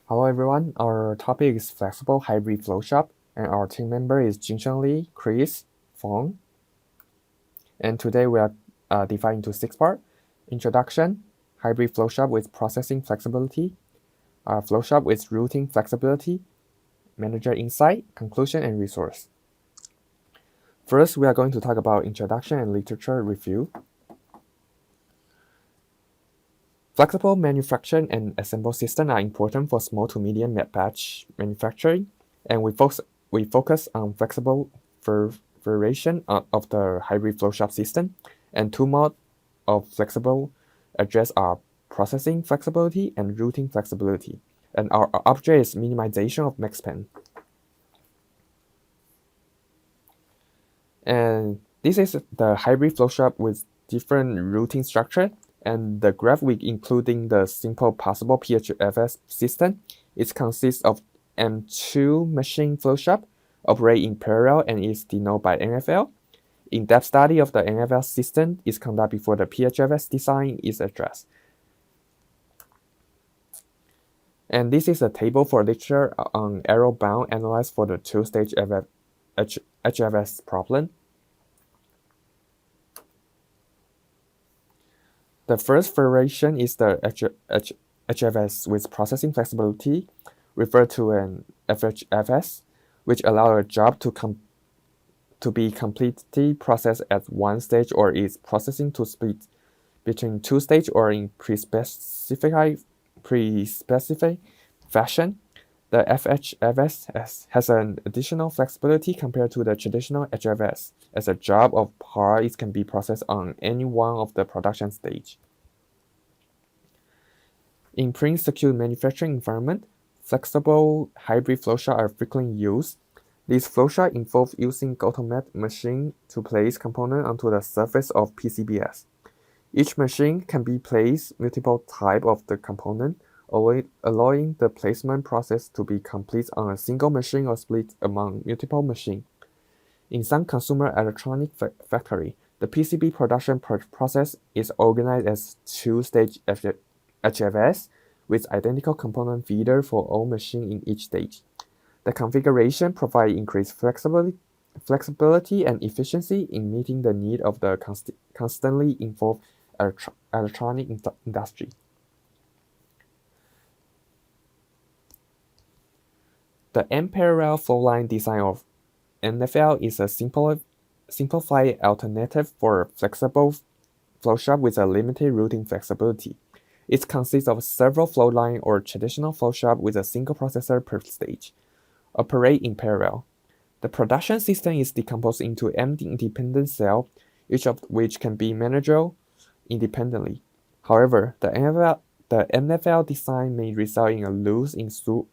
Hello everyone, our topic is flexible hybrid flowshop, and our team member is Chun-Cheng, Chris, Fong. And today we are divided into 6 parts: introduction, hybrid flowshop with processing flexibility, flowshop with routing flexibility, manager insight, conclusion, and resource. First, we are going to talk about introduction and literature review. Flexible manufacturing and assembly systems are important for small to medium batch manufacturing, and we focus on flexible variation of the hybrid flowshop system, and two modes of flexible address are processing flexibility and routing flexibility, and our object is minimization of max span. And this is the hybrid flowshop with different routing structure, and the graph including the simple possible PHFS system. It consists of M2 machine flowshop, operate in parallel and is denoted by NFL. In-depth study of the NFL system is conducted before the PHFS design is addressed. And this is a table for literature on arrow-bound analysis for the two-stage HFS problem. The first variation is the HFS with processing flexibility, referred to an FHFS, which allows a job to be completely processed at one stage or is processing to split between two stages or in pre-specified fashion. The FHFS has an additional flexibility compared to the traditional HFS, as a job of part can be processed on any one of the production stage. In print-secure manufacturing environment, flexible hybrid flowshops are frequently used. These flowshops involve using automated machine to place components onto the surface of PCBs. Each machine can be placed multiple types of the component, allowing the placement process to be complete on a single machine or split among multiple machines. In some consumer electronic factory, the PCB production process is organized as two-stage HFS with identical component feeder for all machines in each stage. The configuration provides increased flexibility and efficiency in meeting the need of the constantly evolved electronic industry. The M-parallel flowline design of NFL is a simplified alternative for flexible flowshop with a limited routing flexibility. It consists of several flowlines or traditional flowshop with a single processor per stage, operate in parallel. The production system is decomposed into M independent cells, each of which can be managed independently. However, the NFL design may result in a loss in throughput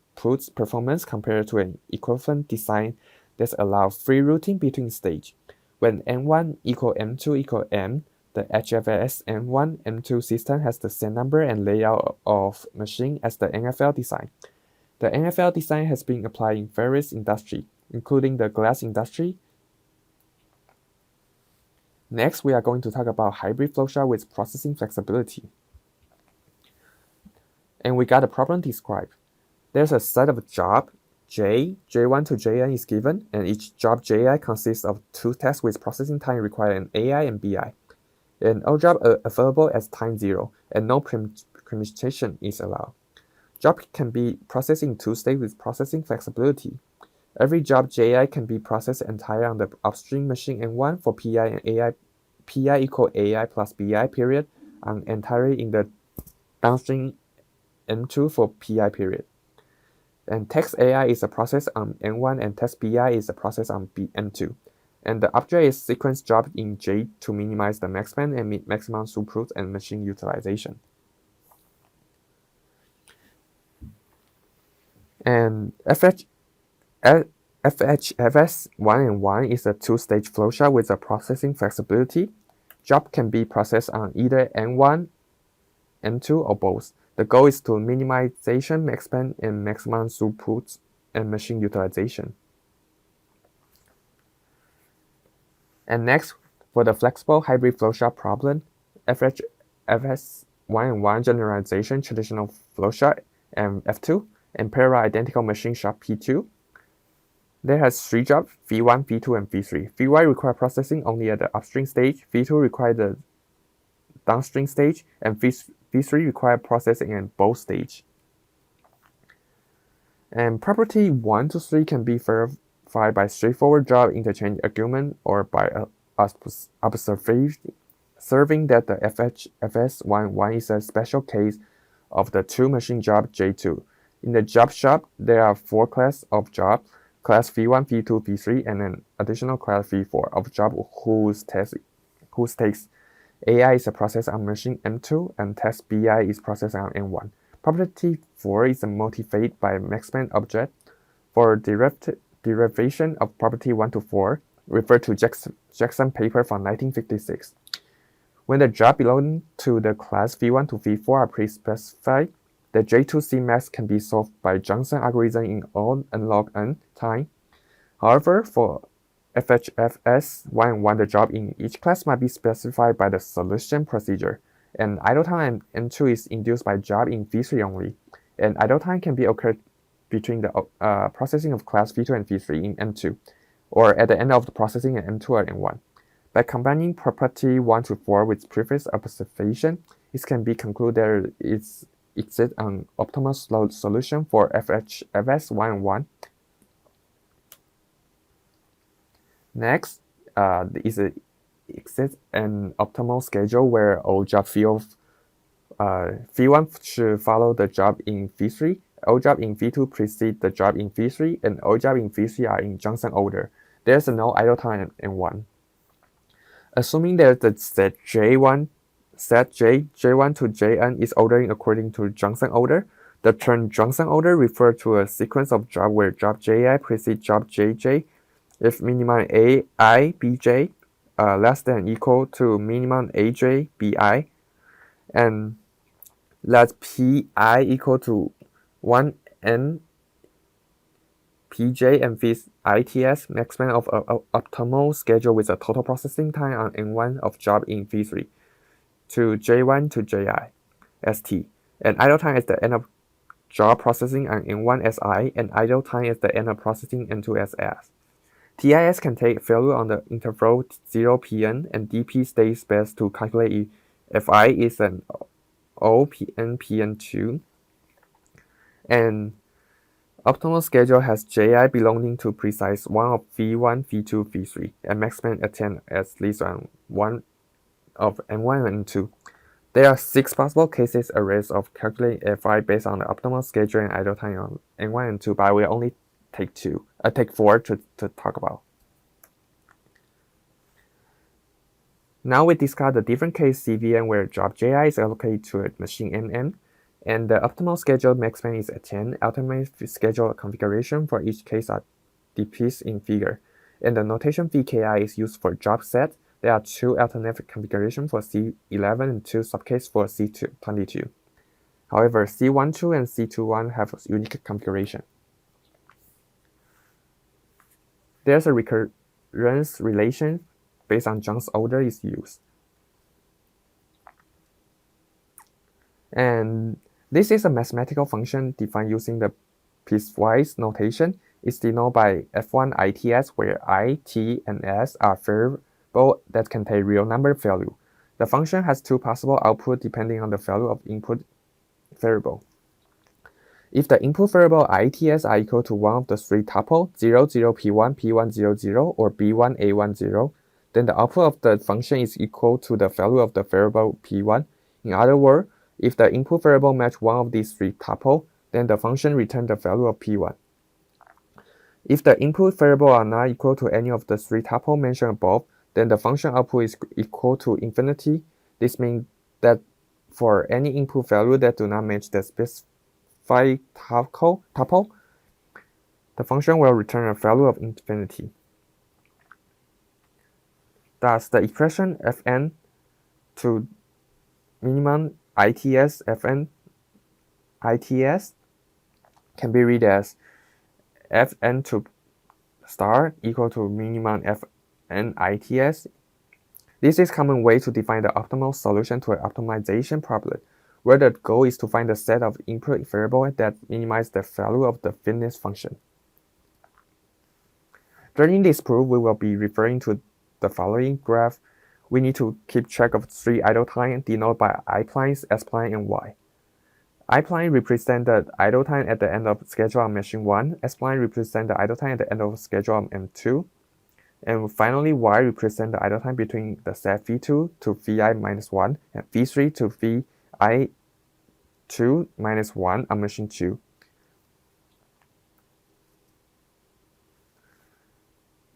performance compared to an equivalent design that allows free routing between stages. When M1 equal M2 equal M, the HFS M1 M2 system has the same number and layout of machine as the NFL design. The NFL design has been applied in various industries, including the glass industry. Next, we are going to talk about hybrid flowshop with processing flexibility. And we got a problem described. There's a set of jobs, J1 to Jn is given, and each job Ji consists of two tasks with processing time required in AI and Bi. And all jobs are available as time 0, and no permutation is allowed. Job can be processed in two stages with processing flexibility. Every job Ji can be processed entire on the upstream machine N1 for Pi and AI. Pi equal AI plus Bi period, and entirely in the downstream N2 for Pi period. And text AI is a process on N1 and text Bi is a process on N2. And the object is sequence job in J to minimize the max span and meet maximum throughput and machine utilization. And FHFS 1 and 1 is a two-stage flowchart with a processing flexibility. Job can be processed on either N1, N2, or both. The goal is to minimization, max span, and maximum throughput and machine utilization. And next, for the flexible hybrid flowchart problem, FHFS 1 and 1 generalization traditional flowchart and F2, and parallel identical machine shop P2. There has 3 jobs, V1, V2, and V3. V1 require processing only at the upstream stage, V2 require the downstream stage, and V3 require processing at both stages. And property 1 to 3 can be verified by straightforward job interchange argument or by observing that the FS11 is a special case of the two-machine job J2. In the job shop, there are 4 classes of job, class V1, V2, V3, and an additional class V4 of job whose takes AI is processed on machine M2 and test BI is processed on M1. Property 4 is motivated by maximum object. For derivation of property 1 to 4, refer to Jackson paper from 1956. When the job belonging to the class V1 to V4 are pre-specified, the J2C max can be solved by Johnson algorithm in all n log n time. However, for FHFS1 the job in each class might be specified by the solution procedure, and idle time M2 is induced by job in V3 only, and idle time can be occurred between the processing of class V2 and V3 in M2, or at the end of the processing in M2 or M1. By combining property 1 to 4 with previous observation, it can be concluded there exists an optimal solution for FHFS1. Next, exists an optimal schedule where all job V1 should follow the job in V3, all job in V2 precede the job in V3, and all job in V3 are in Johnson order. There's no idle time in N1. Assuming that the set J1 to Jn is ordering according to Johnson order, the term Johnson order refers to a sequence of jobs where job Ji precedes job Jj if minimum Ai Bj less than or equal to minimum Aj Bi, and let Pi equal to 1n Pj and this ITS maximum of optimal schedule with a total processing time on N1 of job in V3 to J1 to Ji St, and idle time at the end of job processing on N1 as I, and idle time at the end of processing N2 as S. TIS can take value on the interval 0 Pn and dp stays space to calculate if I is an O Pn2, and optimal schedule has Ji belonging to precise one of V1, V2, V3, and maximum attain at least one of N1 and N2. There are 6 possible cases arrays of calculating Fi based on the optimal schedule and idle time on N1 and N2, but I will only take 4 to talk about. Now we discuss the different case CVN where job Ji is allocated to a machine NN, and the optimal schedule maximum is attained. Ultimate schedule configuration for each case are depicted in figure, and the notation VKI is used for job set. There are 2 alternate configurations for C11 and 2 subcases for C22. However, C12 and C21 have a unique configuration. There's a recurrence relation based on John's order is used. And this is a mathematical function defined using the piecewise notation. It's denoted by F1 ITS where I, T, and S are variables that contain real number value. The function has 2 possible outputs depending on the value of input variable. If the input variable ITS are equal to one of the 3 tuples 0, 0, P1, P1, 0, 0, or B1, A1, 0, then the output of the function is equal to the value of the variable P1. In other words, if the input variable match one of these 3 tuples, then the function returns the value of P1. If the input variable are not equal to any of the 3 tuples mentioned above, then the function output is equal to infinity. This means that for any input value that do not match the specified tuple, the function will return a value of infinity. Thus, the expression Fn to minimum ITS Fn ITS can be read as Fn to star equal to minimum Fn ITS. This is a common way to define the optimal solution to an optimization problem. where the goal is to find the set of input variables that minimize the value of the fitness function. During this proof, we will be referring to the following graph. We need to keep track of 3 idle time denoted by I plines, S pline, and Y. I pline represents the idle time at the end of schedule on machine 1, S pline represents the idle time at the end of schedule on M2, and finally Y represents the idle time between the set V2 to Vi minus 1 and V3 to Vi2 minus 1 on machine 2.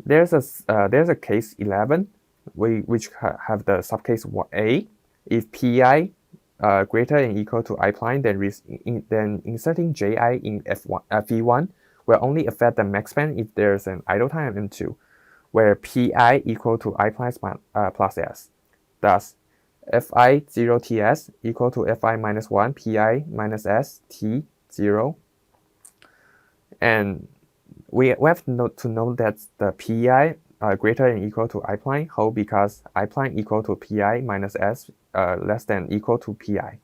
There's a case 11, which have the subcase A. If Pi greater than or equal to I pline, then inserting Ji in V1 will only affect the max span if there's an idle time of M2, where Pi equal to I plus S. Thus, Fi 0 Ts equal to Fi minus 1 Pi minus S T 0. And we have to know that the Pi greater than or equal to I pline hold because I pline equal to Pi minus S less than or equal to Pi.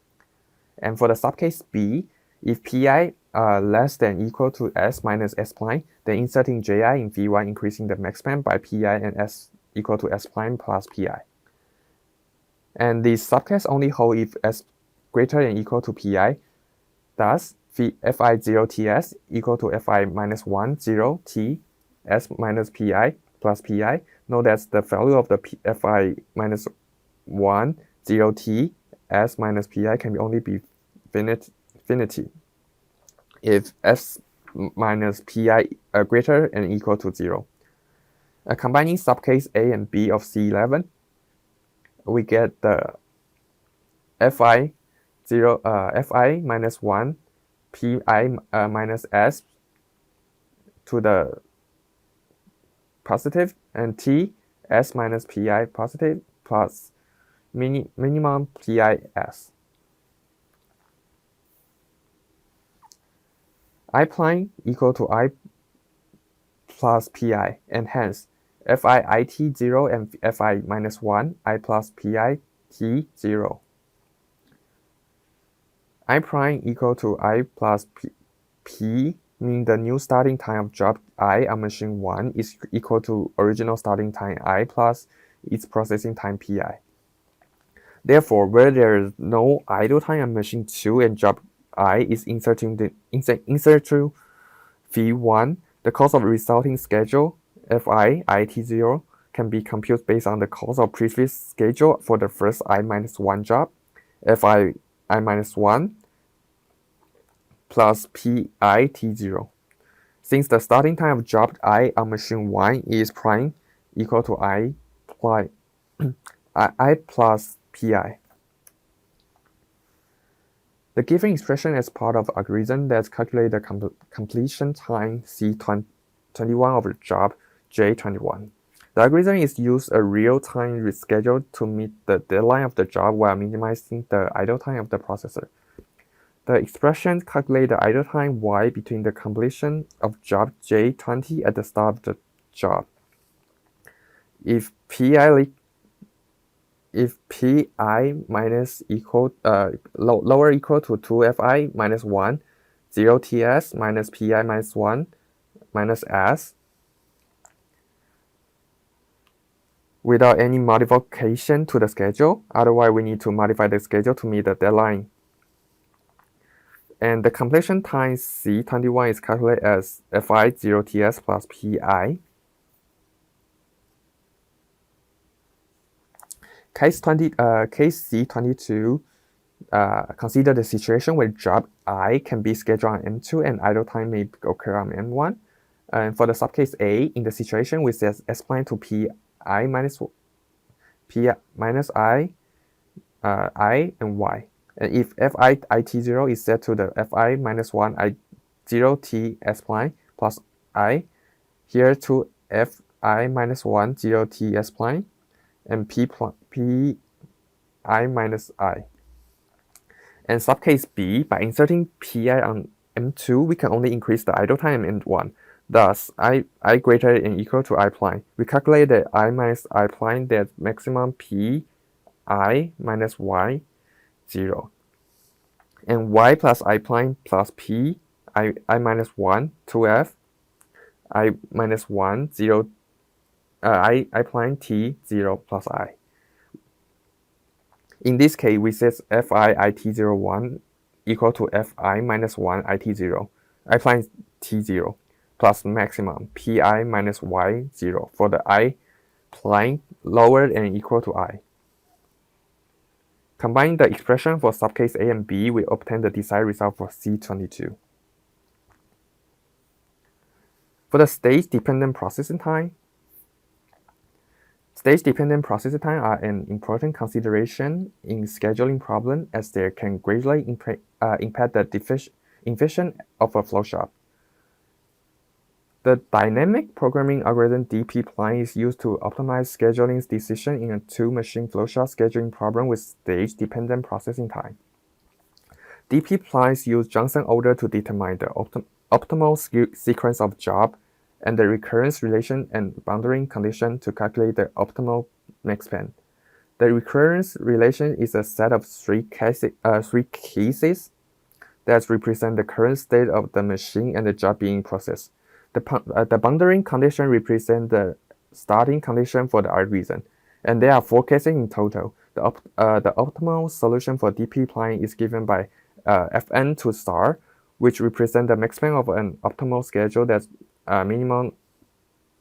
And for the subcase B, if Pi less than or equal to S minus S pline, then inserting Ji in V1 increasing the max span by Pi and S equal to S pline plus Pi. And the subcase only hold if S greater than or equal to Pi. Thus, Fi 0 Ts equal to Fi minus 1 0 T S minus Pi plus Pi. Note that the value of the Fi minus 1 0 T S minus Pi can only be finity if S minus Pi greater and equal to 0. Combining subcase A and B of C11, we get the Fi minus 1 Pi minus S to the positive and T S minus Pi positive plus minimum Pi S. I pline equal to I plus Pi, and hence Fi IT 0 and Fi minus 1 I plus Pi T 0. I prime equal to I plus P, meaning the new starting time of job I on machine 1 is equal to original starting time I plus its processing time Pi. Therefore, where there is no idle time on machine 2 and job I is insert to V1, the cost of resulting schedule Fi IT0 can be computed based on the cost of previous schedule for the first I minus 1 job, Fi I minus 1 plus Pi T0. Since the starting time of job I on machine 1 is prime equal to I plus Pi. The given expression is part of algorithm that calculates the completion time C21 of the job J21. The algorithm is used a real-time reschedule to meet the deadline of the job while minimizing the idle time of the processor. The expression calculates the idle time Y between the completion of job J20 at the start of the job. If Pi minus equal lower equal to 2Fi minus 1, 0 Ts minus Pi minus 1 minus S without any modification to the schedule. Otherwise, we need to modify the schedule to meet the deadline. And the completion time C21 is calculated as Fi 0 Ts plus Pi. Case C22 consider the situation where job I can be scheduled on M2 and idle time may occur on M1. And for the subcase A, in the situation we set S pline to Pi minus I and Y. And if Fi IT0 is set to the Fi minus 1 I0 T S pline plus I, here to Fi minus 1 0 T S pline, and Pi minus I. And subcase B, by inserting Pi on M2, we can only increase the idle time in M1. Thus, I greater than or equal to I pline. We calculate the I minus I pline that maximum Pi minus Y 0. and y plus I prime plus p, I minus 1, 2f, I minus 1, 0, I prime t, 0 plus I. In this case, we set fi it01 equal to fi minus 1 it0, I prime t0, plus maximum pi minus y0 for the I prime lower than equal to I. Combining the expression for subcase A and B, we obtain the desired result for C22. For the stage-dependent processing time, stage-dependent processing time are an important consideration in scheduling problem as they can greatly impact the efficiency of a flowchart. The dynamic programming algorithm dp-pline is used to optimize scheduling decision in a two-machine flowchart scheduling problem with stage-dependent processing time. dp-plines use Johnson order to determine the optimal sequence of job and the recurrence relation and boundary condition to calculate the optimal maxspan. The recurrence relation is a set of three cases that represent the current state of the machine and the job being processed. The boundary condition represent the starting condition for the algorithm, and there are four cases in total. The optimal solution for dp-pline is given by Fn to star, which represent the maximum of an optimal schedule that's minimum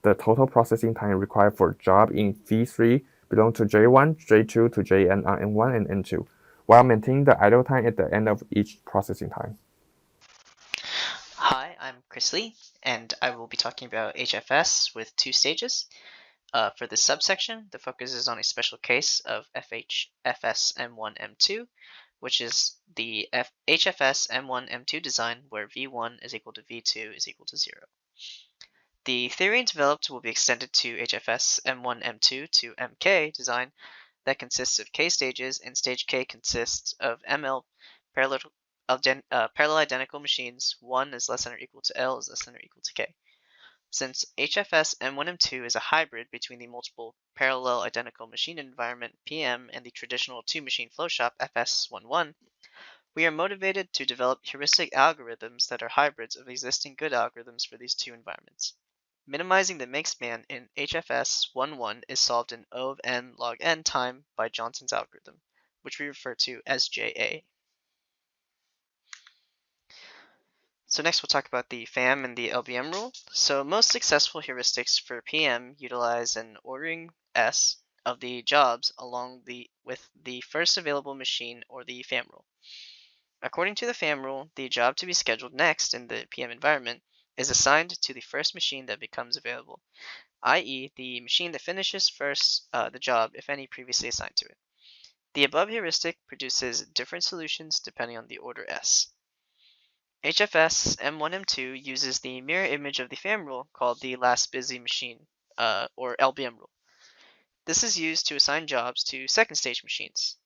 the total processing time required for job in V3 belong to J1, J2 to Jn on N1 and N2, while maintaining the idle time at the end of each processing time. Hi, I'm Chris Lee, and I will be talking about HFS with two stages. For this subsection, the focus is on a special case of FS M1 M2, which is the HFS M1 M2 design where V1 is equal to V2 is equal to 0. The theory developed will be extended to HFS M1 M2 to MK design that consists of K stages, and stage K consists of ML parallel identical machines. 1 is less than or equal to L is less than or equal to K. Since HFS M1 M2 is a hybrid between the multiple parallel identical machine environment PM and the traditional two-machine flowshop FS11, we are motivated to develop heuristic algorithms that are hybrids of existing good algorithms for these two environments. Minimizing the makespan in HFS11 is solved in O of n log n time by Johnson's algorithm, which we refer to as JA. So next we'll talk about the FAM and the LBM rule. So most successful heuristics for PM utilize an ordering S of the jobs along with the first available machine or the FAM rule. According to the FAM rule, the job to be scheduled next in the PM environment is assigned to the first machine that becomes available, i.e. the machine that finishes first the job if any previously assigned to it. The above heuristic produces different solutions depending on the order S. HFS M1 M2 uses the mirror image of the FAM rule called the last busy machine, or LBM rule. This is used to assign jobs to second stage machines.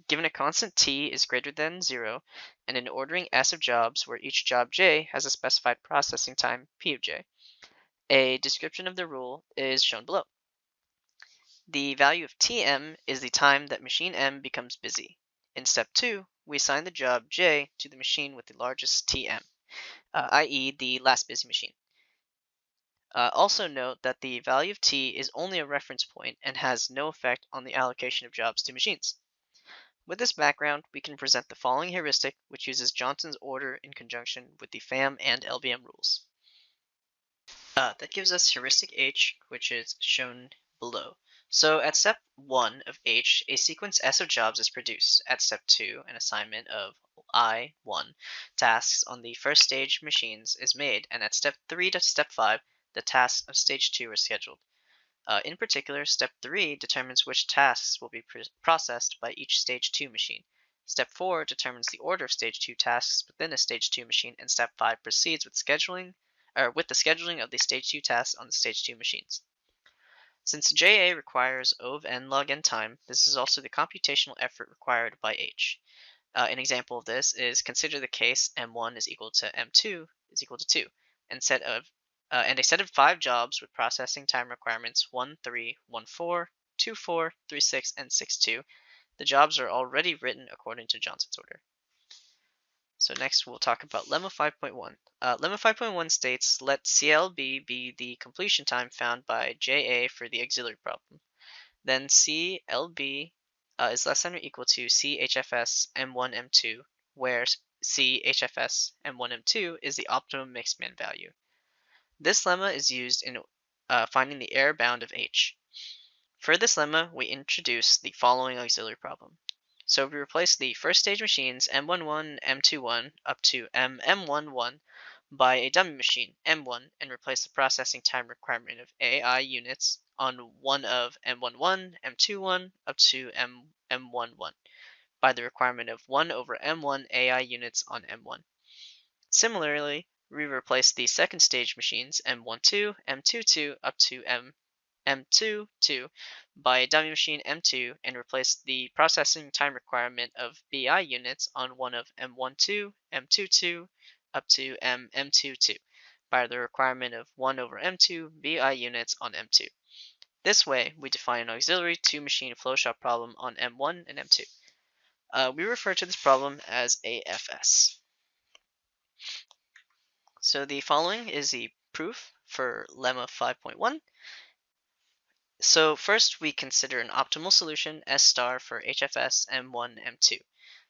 Given a constant t is greater than 0 and an ordering S of jobs where each job j has a specified processing time p of j, a description of the rule is shown below. The value of Tm is the time that machine M becomes busy. In step 2, we assign the job j to the machine with the largest Tm, i.e. the last busy machine. Also note that the value of t is only a reference point and has no effect on the allocation of jobs to machines. With this background, we can present the following heuristic, which uses Johnson's order in conjunction with the FAM and LBM rules. That gives us heuristic H, which is shown below. So at step 1 of H, a sequence S of jobs is produced. At step 2, an assignment of I1 tasks on the first stage machines is made, and at step 3 to step 5, the tasks of stage 2 are scheduled. In particular, step 3 determines which tasks will be processed by each stage 2 machine. Step 4 determines the order of stage 2 tasks within a stage 2 machine, and step 5 proceeds with the scheduling of the stage 2 tasks on the stage 2 machines. Since JA requires O of n log n time, this is also the computational effort required by H. An example of this is consider the case M1 is equal to M2 is equal to 2, and a set of 5 jobs with processing time requirements 1, 3, 1, 4, 2, 4, 3, 6, and 6, 2. The jobs are already written according to Johnson's order. So next we'll talk about Lemma 5.1. Lemma 5.1 states let CLB be the completion time found by JA for the auxiliary problem. Then CLB is less than or equal to CHFS M1 M2, where CHFS M1 M2 is the optimum mixed band value. This lemma is used in finding the error bound of H. For this lemma, we introduce the following auxiliary problem. So we replace the first stage machines M11, M21 up to MM11 by a dummy machine M1 and replace the processing time requirement of AI units on one of M11, M21 up to M11 by the requirement of 1 over M1 AI units on M1. Similarly, we replace the second stage machines M12, M22 up to M22 by a dummy machine M2 and replace the processing time requirement of BI units on one of M12, M22 up to M22 by the requirement of 1 over M2 BI units on M2. This way, we define an auxiliary two-machine flowshot problem on M1 and M2. We refer to this problem as AFS. So the following is the proof for lemma 5.1. So first we consider an optimal solution S star for HFS M1 M2.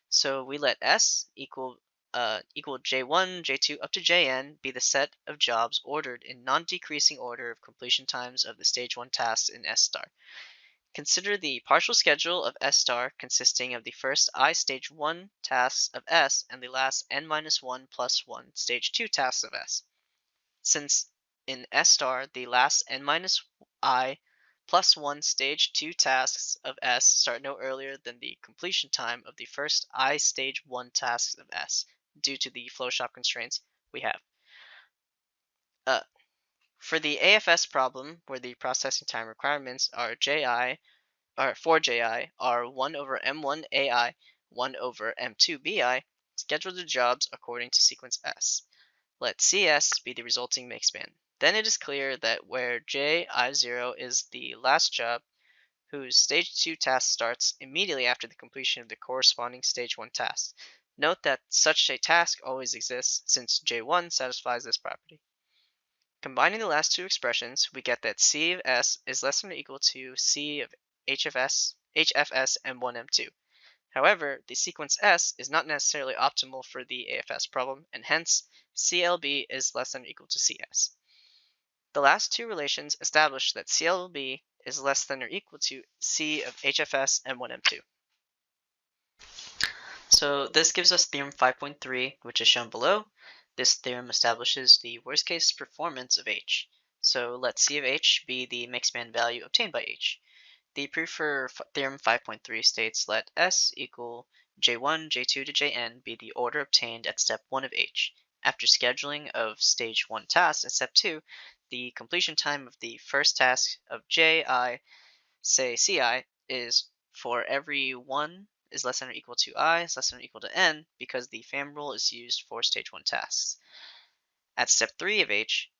So we let S equal J1 J2 up to Jn be the set of jobs ordered in non-decreasing order of completion times of the stage 1 tasks in S star. Consider the partial schedule of S star consisting of the first I stage 1 tasks of S and the last n-1 plus 1 stage 2 tasks of S. Since in S star the last n-I plus 1 stage 2 tasks of S start no earlier than the completion time of the first I stage 1 tasks of S due to the flowshot constraints we have. For the AFS problem, where the processing time requirements are for JI are 1 over M1 AI, 1 over M2 BI, schedule the jobs according to sequence S. Let CS be the resulting mixspan. Then it is clear that where JI0 is the last job, whose stage 2 task starts immediately after the completion of the corresponding stage 1 task. Note that such a task always exists, since J1 satisfies this property. Combining the last two expressions, we get that C of S is less than or equal to C of HFS M1 M2. However, the sequence S is not necessarily optimal for the AFS problem, and hence CLB is less than or equal to CS. The last two relations establish that CLB is less than or equal to C of HFS M1 M2. So this gives us theorem 5.3, which is shown below. This theorem establishes the worst case performance of H. So let C of H be the mixed-band value obtained by H. The proof for theorem 5.3 states let S equal J1, J2 to Jn be the order obtained at step 1 of H. After scheduling of stage 1 tasks at step 2, the completion time of the first task of Ji, say Ci, is for every 1 is less than or equal to I is less than or equal to n because the fam rule is used for stage 1 tasks. At step 3 of H,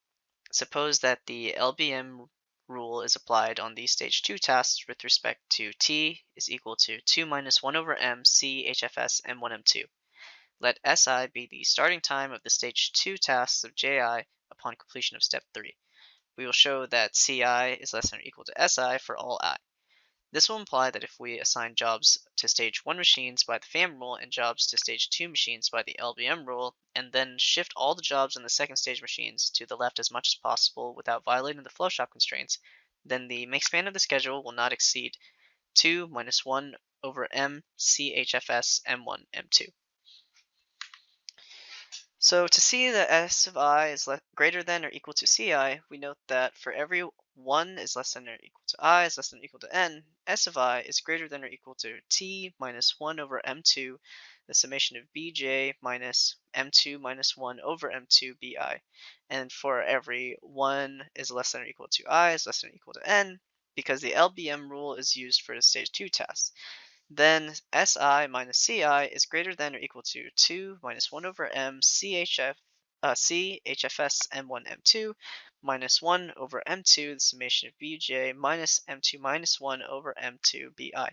suppose that the LBM rule is applied on these stage 2 tasks with respect to t is equal to 2 minus 1 over m c HFS m1 m2. Let Si be the starting time of the stage 2 tasks of Ji upon completion of step 3. We will show that Ci is less than or equal to Si for all I. This will imply that if we assign jobs to stage 1 machines by the fam rule and jobs to stage 2 machines by the LBM rule, and then shift all the jobs in the second stage machines to the left as much as possible without violating the flowshot constraints, then the mixspan of the schedule will not exceed 2 minus 1 over m CHFS m1 m2. So to see that S of I is greater than or equal to Ci, we note that for every 1 is less than or equal to I is less than or equal to n, S of I is greater than or equal to t minus 1 over m2, the summation of bj minus m2 minus 1 over m2 bi. And for every 1 is less than or equal to I is less than or equal to n, because the LBM rule is used for the stage 2 tasks. Then Si minus Ci is greater than or equal to 2 minus 1 over m CHFS m1 m2 minus 1 over m2, the summation of bj minus m2 minus 1 over m2 bi,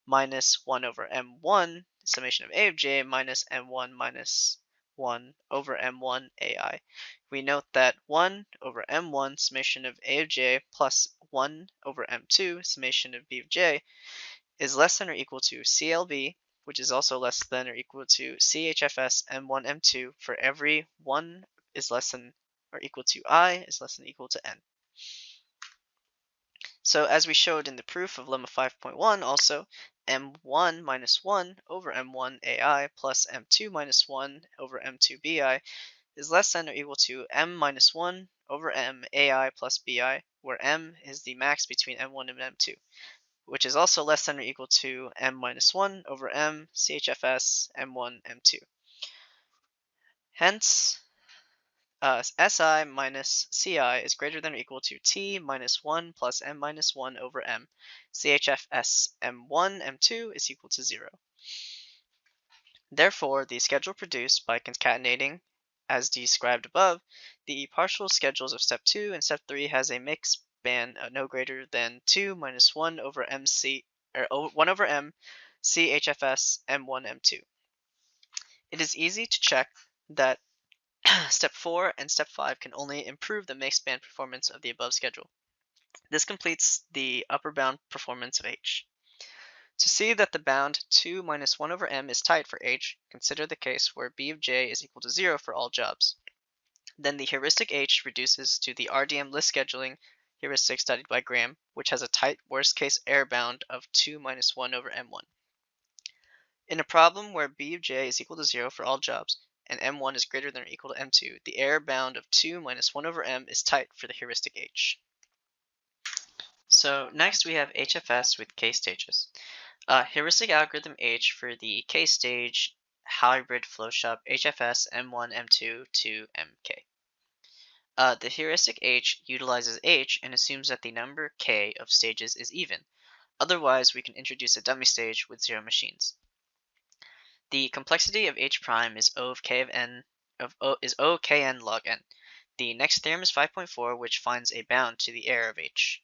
minus 1 over m1, summation of A of j minus m1 minus 1 over m1 ai. We note that 1 over m1 summation of A of j plus 1 over m2 summation of B of j is less than or equal to CLB, which is also less than or equal to CHFS M1 M2 for every 1 is less than or equal to I is less than or equal to N. So as we showed in the proof of lemma 5.1 also, M1 minus 1 over M1 AI plus M2 minus 1 over M2 BI is less than or equal to M minus 1 over M AI plus BI, where M is the max between M1 and M2, which is also less than or equal to M minus 1 over M CHFS M1 M2. Hence, SI minus CI is greater than or equal to T minus 1 plus M minus 1 over M. CHFS M1 M2 is equal to 0. Therefore, the schedule produced by concatenating, as described above, the partial schedules of step 2 and step 3 has a mixed span no greater than 2 minus 1 over MC, or 1 over M CHFS M1 M2. It is easy to check that Step 4 and Step 5 can only improve the mixed band performance of the above schedule. This completes the upper bound performance of H. To see that the bound 2 minus 1 over m is tight for H, consider the case where B of j is equal to 0 for all jobs. Then the heuristic H reduces to the RDM list scheduling heuristic studied by Graham, which has a tight worst case error bound of 2 minus 1 over m1. In a problem where B of j is equal to 0 for all jobs, and m1 is greater than or equal to m2, the error bound of 2 minus 1 over m is tight for the heuristic H. So next we have HFS with k stages. Heuristic algorithm H for the k stage hybrid flowshop HFS m1 m2 to mk. The heuristic H utilizes H and assumes that the number k of stages is even. Otherwise, we can introduce a dummy stage with 0 machines. The complexity of H prime is O of k of n is O kn log n. The next theorem is 5.4, which finds a bound to the error of H.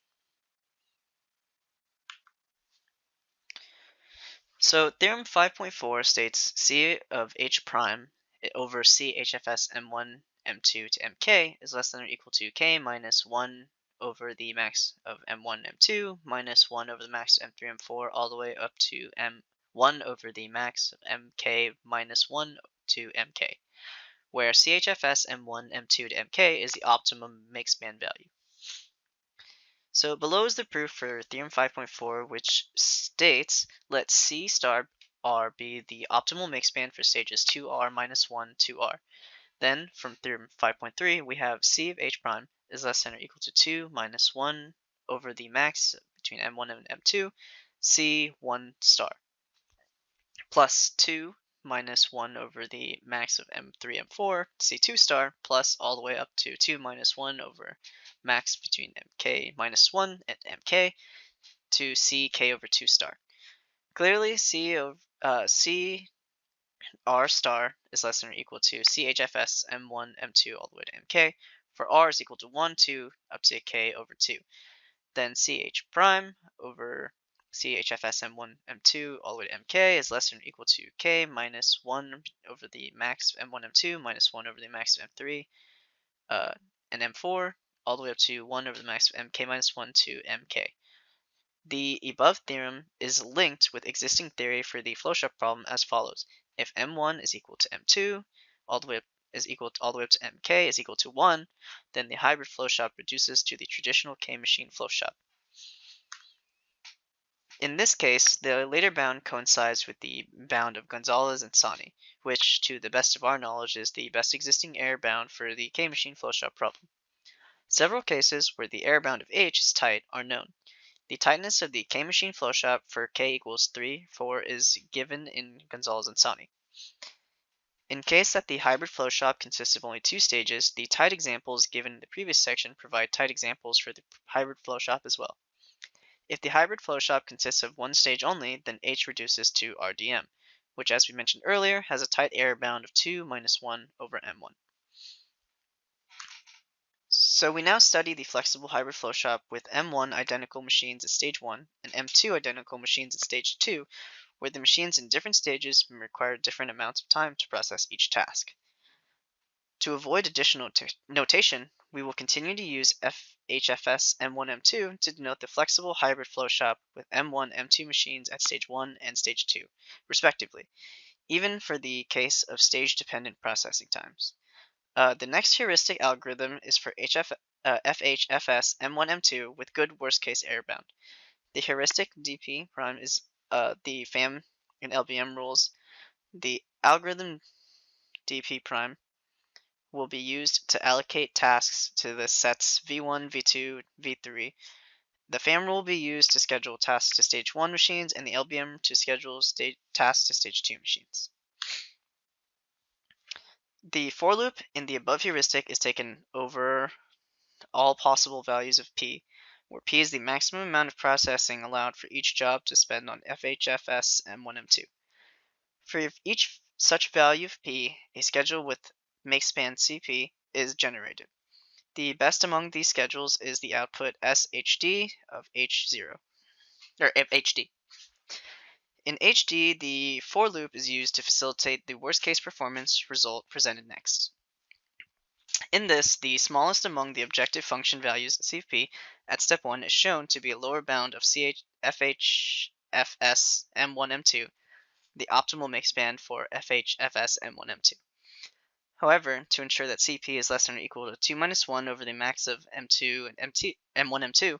So theorem 5.4 states C of H prime over C HFS m1 m2 to mk is less than or equal to k minus 1 over the max of m1 m2 minus 1 over the max of m3 m4 all the way up to m1 over the max of mk minus 1 to mk, where CHFS m1 m2 to mk is the optimum mixed band value. So below is the proof for theorem 5.4, which states let C star R be the optimal mixed band for stages 2R minus 1 2R. Then from theorem 5.3 we have C of H prime is less than or equal to 2 minus 1 over the max between M1 and M2 C1 star plus 2 minus 1 over the max of M3 M4 C2 star plus all the way up to 2 minus 1 over max between mk minus 1 and mk to ck over 2 star. Clearly, C R star is less than or equal to CHFS M1 M2 all the way to mk, for R is equal to 1, 2 up to k over 2. Then CH prime over CHFS M1 M2 all the way to mk is less than or equal to k minus 1 over the max of M1 M2 minus 1 over the max of M3 and M4 all the way up to 1 over the max of mk minus 1 to mk. The above theorem is linked with existing theory for the flowshop problem as follows. If m1 is equal to m2 all the way up to mk is equal to 1, then the hybrid flowshop reduces to the traditional k-machine flowshop. In this case, the later bound coincides with the bound of Gonzalez and Sani, which, to the best of our knowledge, is the best existing error bound for the k-machine flowshop problem. Several cases where the error bound of H is tight are known. The tightness of the k-machine flowshop for k equals 3, 4 is given in Gonzalez and Sani. In case that the hybrid flowshop consists of only 2 stages, the tight examples given in the previous section provide tight examples for the hybrid flowshop as well. If the hybrid flowshop consists of 1 stage only, then H reduces to RDM, which as we mentioned earlier has a tight error bound of 2 minus 1 over M1. So we now study the flexible hybrid flowshop with M1 identical machines at stage 1 and M2 identical machines at stage 2, where the machines in different stages may require different amounts of time to process each task. To avoid additional notation, we will continue to use FHFS M1M2 to denote the flexible hybrid flow shop with M1, M2 machines at stage 1 and stage 2, respectively, even for the case of stage-dependent processing times. The next heuristic algorithm is for FHFS M1M2 with good worst-case error bound. The heuristic dp prime is the FAM and LBM rules. The algorithm dp prime will be used to allocate tasks to the sets v1, v2, v3. The FAM rule will be used to schedule tasks to stage 1 machines, and the LBM to schedule tasks to stage 2 machines. The for loop in the above heuristic is taken over all possible values of p, where p is the maximum amount of processing allowed for each job to spend on FHFS M1M2. For each such value of p, a schedule with makespan CP is generated. The best among these schedules is the output SHD of H0, or HD. In HD, the for loop is used to facilitate the worst case performance result presented next. In this, the smallest among the objective function values CP at step 1 is shown to be a lower bound of FHFS M1M2, the optimal makespan for FHFS M1M2. However, to ensure that CP is less than or equal to 2 minus 1 over the max of M2 and M1M2,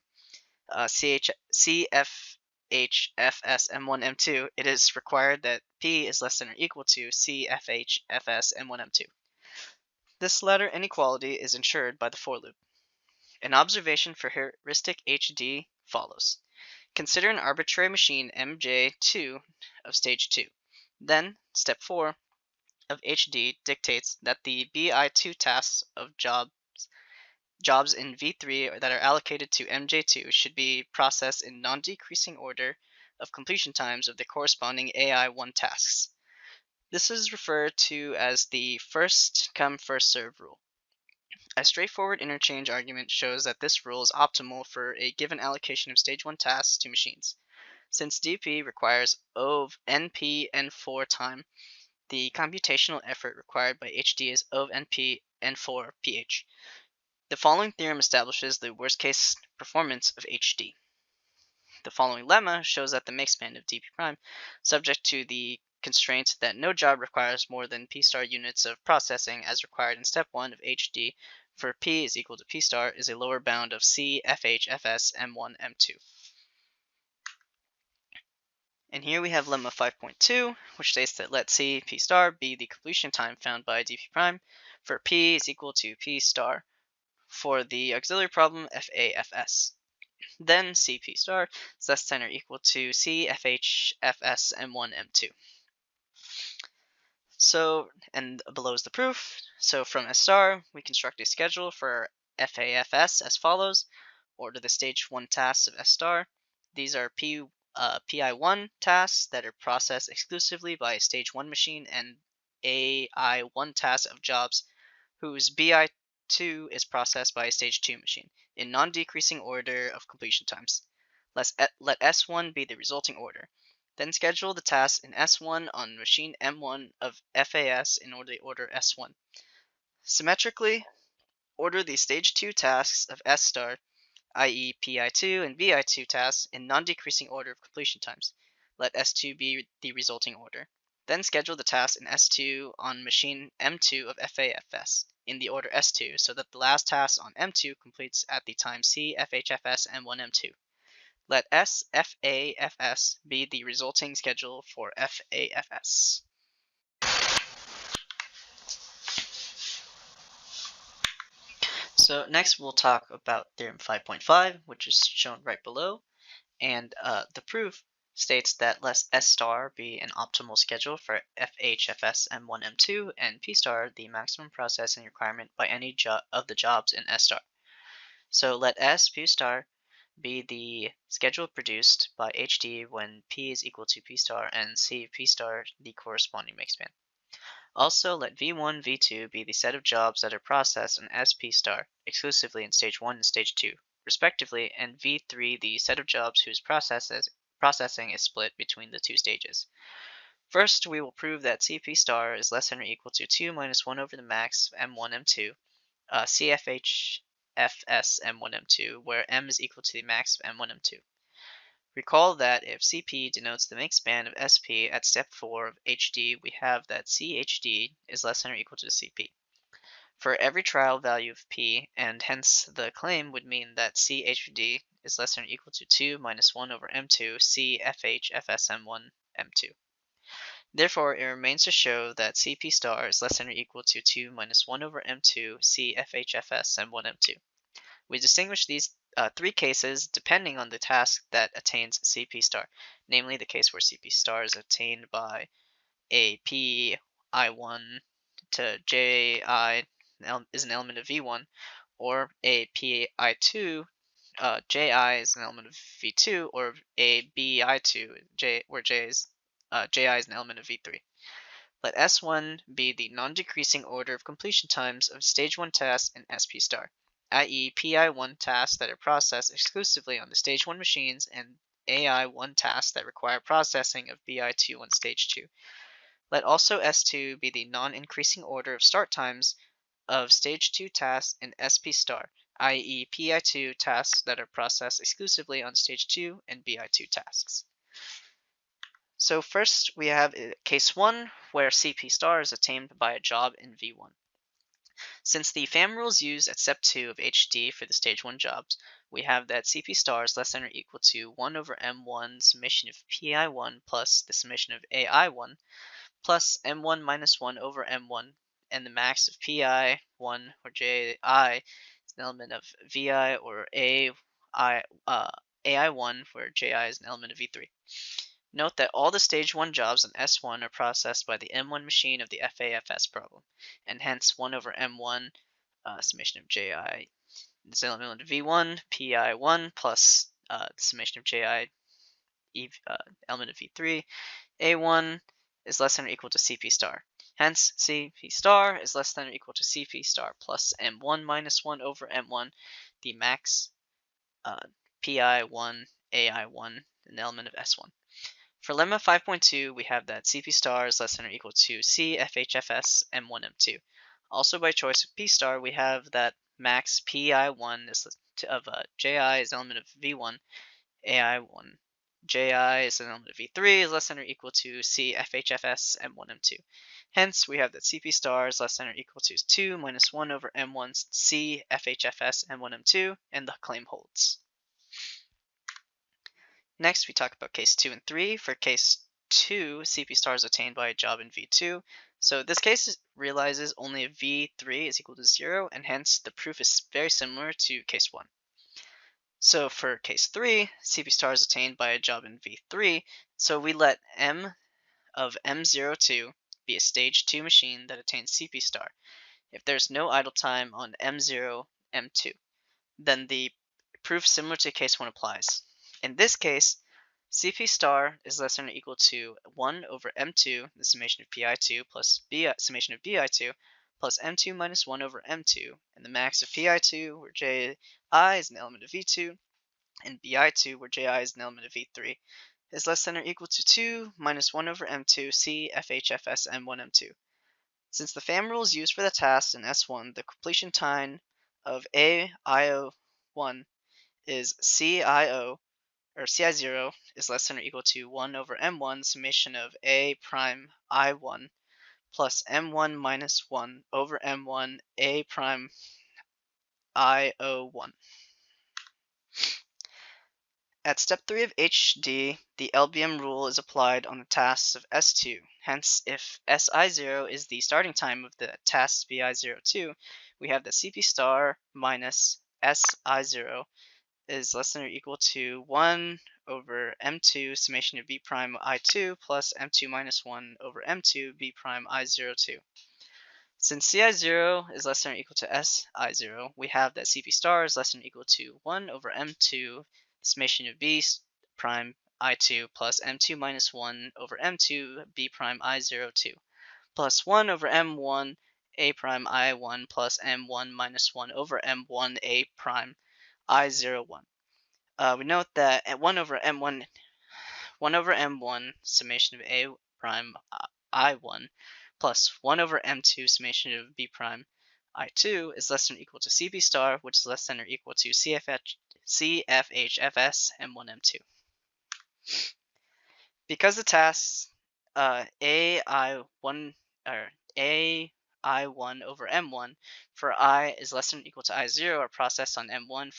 CFHFS M1M2, it is required that P is less than or equal to CFHFS M1M2. This latter inequality is ensured by the for loop. An observation for heuristic HD follows. Consider an arbitrary machine MJ2 of stage 2. Then, step 4 of HD dictates that the BI2 tasks of jobs in V3 that are allocated to MJ2 should be processed in non-decreasing order of completion times of the corresponding AI1 tasks. This is referred to as the first come first serve rule. A straightforward interchange argument shows that this rule is optimal for a given allocation of stage 1 tasks to machines. Since DP requires O of NP N4 time, the computational effort required by HD is O of NP N4 PH. The following theorem establishes the worst case performance of HD. The following lemma shows that the makespan of dp prime, subject to the constraint that no job requires more than p star units of processing as required in step 1 of HD for p is equal to p star, is a lower bound of C FHFS M1 M2. And here we have lemma 5.2, which states that let C p star be the completion time found by dp prime for p is equal to p star for the auxiliary problem FAFS. Then CP star is less than or equal to CFHFS M1 M2. So, and below is the proof. So from S star, we construct a schedule for FAFS as follows. Order the stage 1 tasks of S star. These are PI1 tasks that are processed exclusively by a stage 1 machine, and AI1 tasks of jobs whose BI2 is processed by a stage 2 machine, in non-decreasing order of completion times. Let S1 be the resulting order. Then schedule the tasks in S1 on machine M1 of FAS in order S1. Symmetrically, order the stage 2 tasks of S star, i.e. PI2 and VI2 tasks, in non-decreasing order of completion times. Let S2 be the resulting order. Then schedule the tasks in S2 on machine M2 of FAFS in the order S2 so that the last task on M2 completes at the time C FHFS M1 M2. Let SFAFS be the resulting schedule for FAFS. So next we'll talk about theorem 5.5, which is shown right below, and the proof states that let S star be an optimal schedule for FHFS M1 M2 and P star the maximum processing requirement by any of the jobs in S star. So let S P star be the schedule produced by HD when P is equal to P star and C P star the corresponding makespan. Also, let V1, V2 be the set of jobs that are processed in SP star exclusively in stage 1 and stage 2, respectively, and V3 the set of jobs whose processing processing is split between the two stages. First, we will prove that Cp star is less than or equal to 2 minus 1 over the max of m1, m2, CFH Fs m1, m2, where m is equal to the max of m1, m2. Recall that if Cp denotes the make span of Sp at step 4 of Hd, we have that Chd is less than or equal to Cp for every trial value of P, and hence the claim would mean that Chd is less than or equal to 2 minus 1 over m2 CFH Fsm1 m2. Therefore, it remains to show that Cp star is less than or equal to 2 minus 1 over m2 CFH Fsm1 m2. We distinguish these three cases depending on the task that attains Cp star, namely the case where Cp star is attained by a Pi1 to Ji is an element of V1, or a Pi2 Ji is an element of V2, or a Bi2 where Ji is an element of V3. Let S1 be the non-decreasing order of completion times of stage 1 tasks in SP star, i.e. Pi1 tasks that are processed exclusively on the stage 1 machines and AI1 tasks that require processing of Bi2 on stage 2. Let also S2 be the non-increasing order of start times of stage 2 tasks in SP star, i.e. Pi2 tasks that are processed exclusively on stage 2 and Bi2 tasks. So first we have case 1 where Cp star is attained by a job in V1. Since the FAM rule is used at step 2 of HD for the stage 1 jobs, we have that Cp star is less than or equal to 1 over m1 summation of Pi1 plus the summation of AI1 plus m1 minus 1 over m1, and the max of Pi1 or Ji is an element of Vi or AI1 where Ji is an element of V3. Note that all the stage 1 jobs in S1 are processed by the M1 machine of the FAFS problem, and hence 1 over M1 summation of Ji is an element of V1, Pi1 plus summation of Ji element of V3, A1 is less than or equal to Cp star. Hence, Cp star is less than or equal to Cp star plus M1 minus 1 over M1, the max Pi1, AI1, an element of S1. For lemma 5.2, we have that Cp star is less than or equal to CFHFS M1 M2. Also by choice of P star, we have that max Pi1 is of Ji is an element of V1, AI1. Ji is an element of V3 is less than or equal to CFHFS M1 M2. Hence, we have that Cp star is less than or equal to 2 minus 1 over M1 CFHFS M1 M2, and the claim holds. Next, we talk about case 2 and 3. For case 2, Cp star is attained by a job in V2. So this case realizes only if V3 is equal to 0, and hence the proof is very similar to case 1. So for case 3, Cp star is attained by a job in V3, so we let M of M02 be a stage 2 machine that attains Cp star. If there's no idle time on M0, M2, then the proof similar to case 1 applies. In this case, Cp star is less than or equal to 1 over m2, the summation of Pi2 plus summation of Bi2, plus m2 minus 1 over m2, and the max of Pi2 where Ji is an element of V2, and Bi2 where Ji is an element of V3, is less than or equal to 2 minus 1 over m2 CFHFS M1 M2. Since the FAM rule is used for the task in S1, the completion time of AIO1 is CIO or CI0 is less than or equal to 1 over m1 summation of A prime I1 plus m1 minus 1 over m1 A prime IO1. At step 3 of HD, the LBM rule is applied on the tasks of S2. Hence, if SI0 is the starting time of the task BI02, we have that Cp star minus SI0 is less than or equal to 1 over m2 summation of b prime I2 plus m2 minus 1 over m2 b prime I02. Since Ci0 is less than or equal to Si0, we have that Cp star is less than or equal to 1 over m2 summation of b prime I2 plus m2 minus 1 over m2 b prime I02 plus 1 over m1 a prime I1 plus m1 minus 1 over m1 a prime I01. We note that at 1 over m1 1 over m1 summation of a prime I1 plus 1 over m2 summation of b prime I2 is less than or equal to cb star, which is less than or equal to CFHFS m1 m2. Because the tasks AI1 or AI1 over M1 for I is less than or equal to I0 are processed on M1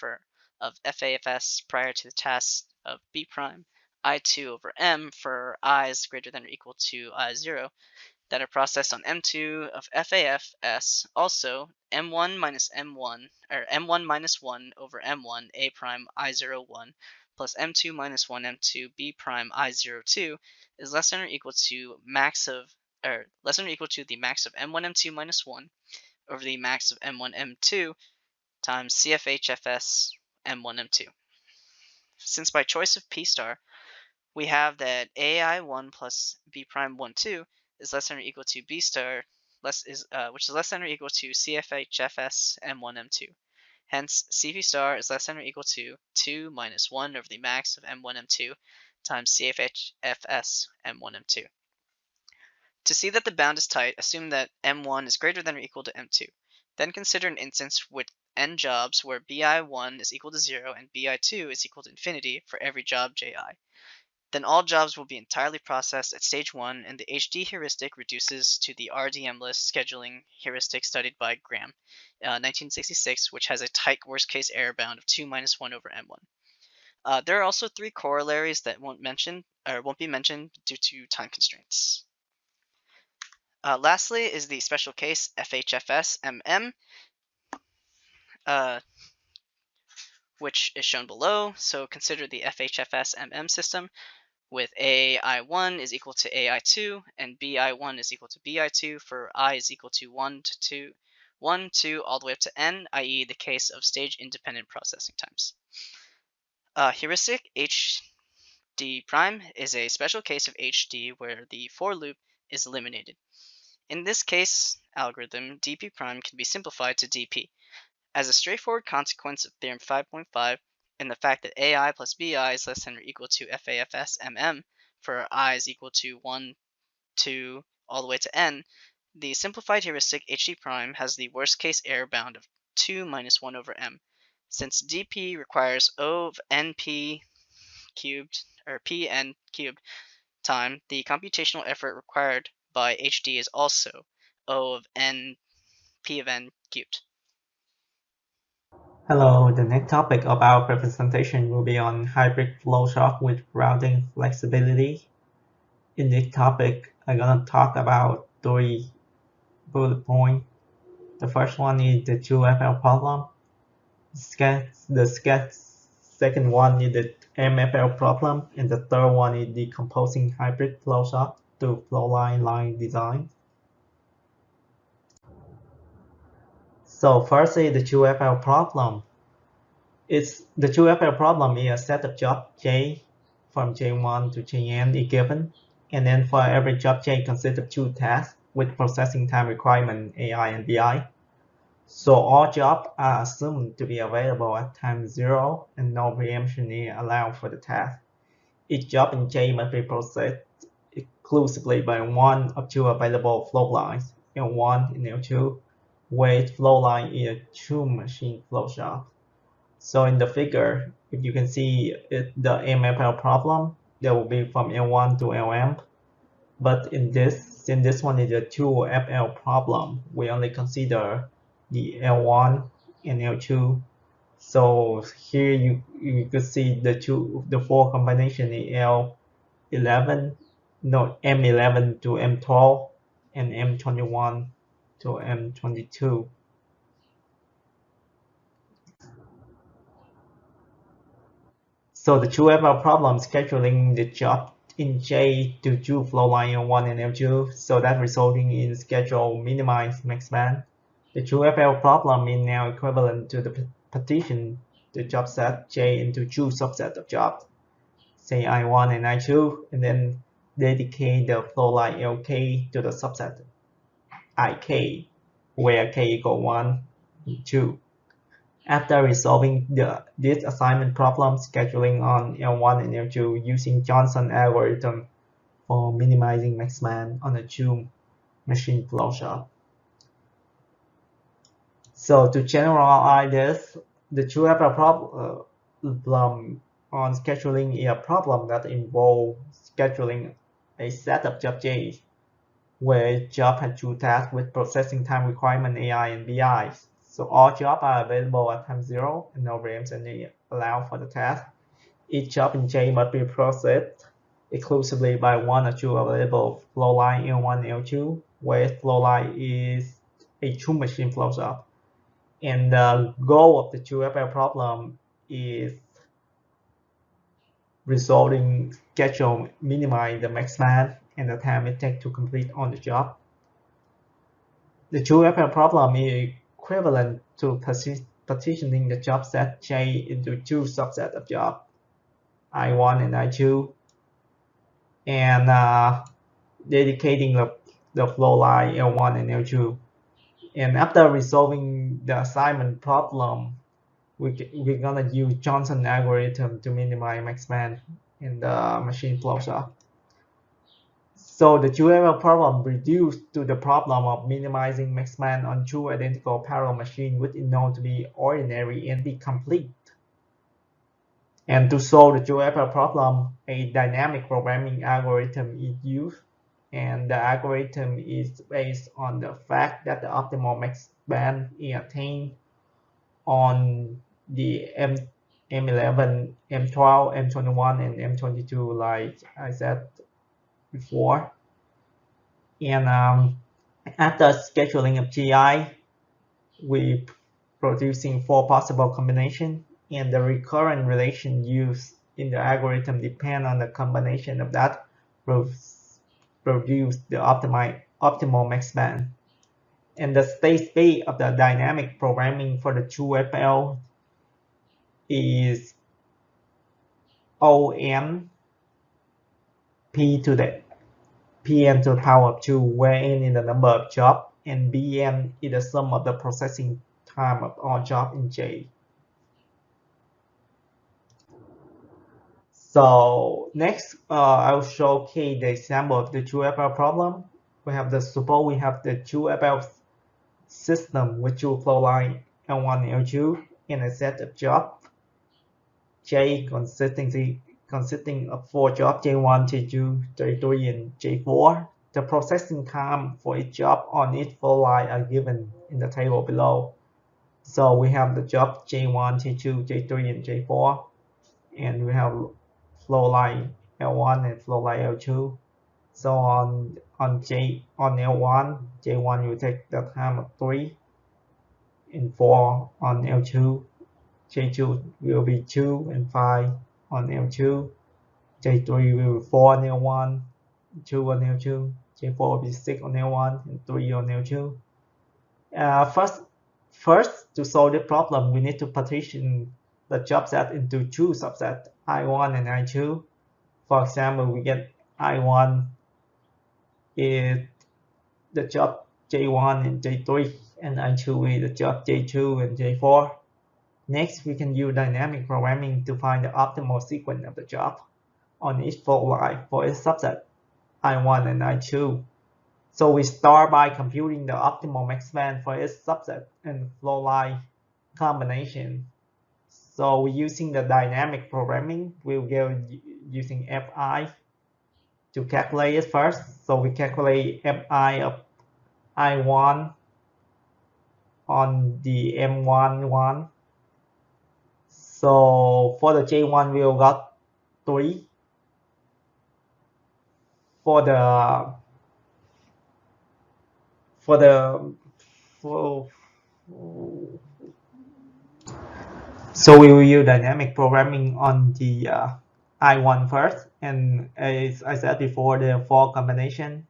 of FAFS prior to the task of B prime, I2 over M for I is greater than or equal to I0 that are processed on M2 of FAFS. Also, M1 minus M1 or M1 minus 1 over M1 A prime I01 plus M2 minus 1 M2 B prime I02 is less than or equal to less than or equal to the max of M1 M2 minus 1 over the max of M1 M2 times CFHFS M1 M2. Since by choice of P star we have that AI1 plus B prime 1 2 is less than or equal to B star which is less than or equal to CFHFS M1 M2. Hence, CP star is less than or equal to 2 minus 1 over the max of M1 M2 times CFHFS M1 M2. To see that the bound is tight, assume that M1 is greater than or equal to M2. Then consider an instance with n jobs where BI1 is equal to 0 and BI2 is equal to infinity for every job Ji. Then all jobs will be entirely processed at stage 1, and the HD heuristic reduces to the RDM list scheduling heuristic studied by Graham, 1966, which has a tight worst-case error bound of 2 minus 1 over M1. There are also 3 corollaries that won't be mentioned due to time constraints. Lastly is the special case FHFS MM, which is shown below. So consider the FHFS MM system with AI1 is equal to AI2 and BI1 is equal to BI2 for I is equal to 1 to 2 all the way up to n, i.e. the case of stage-independent processing times. Heuristic HD prime is a special case of HD where the for loop is eliminated. In this case algorithm, dp prime can be simplified to dp. As a straightforward consequence of theorem 5.5, and the fact that AI plus BI is less than or equal to FAFS MM for I is equal to 1, 2, all the way to n, the simplified heuristic HD prime has the worst case error bound of 2 minus 1 over m. Since dp requires O of np cubed or pn cubed time, the computational effort required by HD is also O of n p of n cubed. Hello, the next topic of our presentation will be on hybrid flowshop with routing flexibility. In this topic, I'm going to talk about 3 bullet points. The first one is the 2FL problem. The second one is the MFL problem, and the third one is decomposing hybrid flowshop to flowline line design. So first is the 2FL problem. The 2FL problem is a set of job J from J1 to Jn is given, and then for every job J consists of 2 tasks with processing time requirement AI and BI. So all jobs are assumed to be available at time 0 and no preemption is allowed for the task. Each job in J must be processed exclusively by one of 2 available flow lines, L1 and L2, where each flow line is a true machine flow shop. So in the figure, if you can see the MFL problem, that will be from L1 to LM. But since this one is a 2FL problem, we only consider the L1 and L2. So here you could see the 4 combination is M11 to M12 and M21 to M22. So the 2FL problem scheduling the job in J to 2 flow line L1 and L2, so that resulting in schedule minimize max span. The 2FL problem is now equivalent to the partition the job set J into 2 subset of jobs, say I1 and I2, and then dedicate the flow line LK to the subset IK, where K equal 1 and 2. After resolving this assignment problem, scheduling on L1 and L2 using Johnson algorithm for minimizing maxman on a two machine flowchart. So to generalize this, the two-FL problem on scheduling is a problem that involves scheduling a set of job J, where each job has two tasks with processing time requirement AI and BI. So all jobs are available at time zero and no VMs any allow for the task. Each job in J must be processed exclusively by one or two available flow line L1 and L2, where flow line is a two machine flow job. And the goal of the two-FL problem is resolving schedule, minimize the max span and the time it takes to complete on the job. The two-FL problem is equivalent to partitioning the job set J into two subsets of job, I1 and I2, and dedicating the flow line L1 and L2. And after resolving the assignment problem, we're gonna use Johnson algorithm to minimize maxman in the machine flowchart. So the two-FL problem reduced to the problem of minimizing maxman on two identical parallel machines which is known to be ordinary and be complete. And to solve the two-FL problem, a dynamic programming algorithm is used, and the algorithm is based on the fact that the optimal maxman is attained on the M11, M12, M21, and M22, like I said before. And after scheduling of GI, we producing four possible combinations, and the recurrent relation used in the algorithm depend on the combination of that produce the optimal max band. And the state space of the dynamic programming for the 2FL is ON P to the Pn to the power of 2, where n is the number of jobs and Bn is the sum of the processing time of all jobs in J. So next, I'll showcase the example of the 2FL problem. Suppose we have the 2FL system with two flow line L1 and L2 and a set of jobs J consisting of four jobs J1, J2, J3, and J4. The processing time for each job on each flow line are given in the table below. So we have the job J1, J2, J3, and J4, and we have flow line L1 and flow line L2. So on L1, J1 will take the time of 3, and 4 on L2. J2 will be 2 and 5 on L2. J3 will be 4 on L1, 2 on L2. J4 will be 6 on L1 and 3 on L2. First, to solve the problem, we need to partition the job set into two subsets, I1 and I2. For example, we get I1 is the job J1 and J3, and I2 is the job J2 and J4. Next, we can use dynamic programming to find the optimal sequence of the job on each flow line for each subset, I1 and I2. So we start by computing the optimal max span for each subset and flow line combination. So we're using the dynamic programming. We'll go using Fi to calculate it first. So we calculate Fi of I1 on the M11. So for the J1, we got 3. So we will use dynamic programming on the I1 first, and as I said before, there are 4 combinations: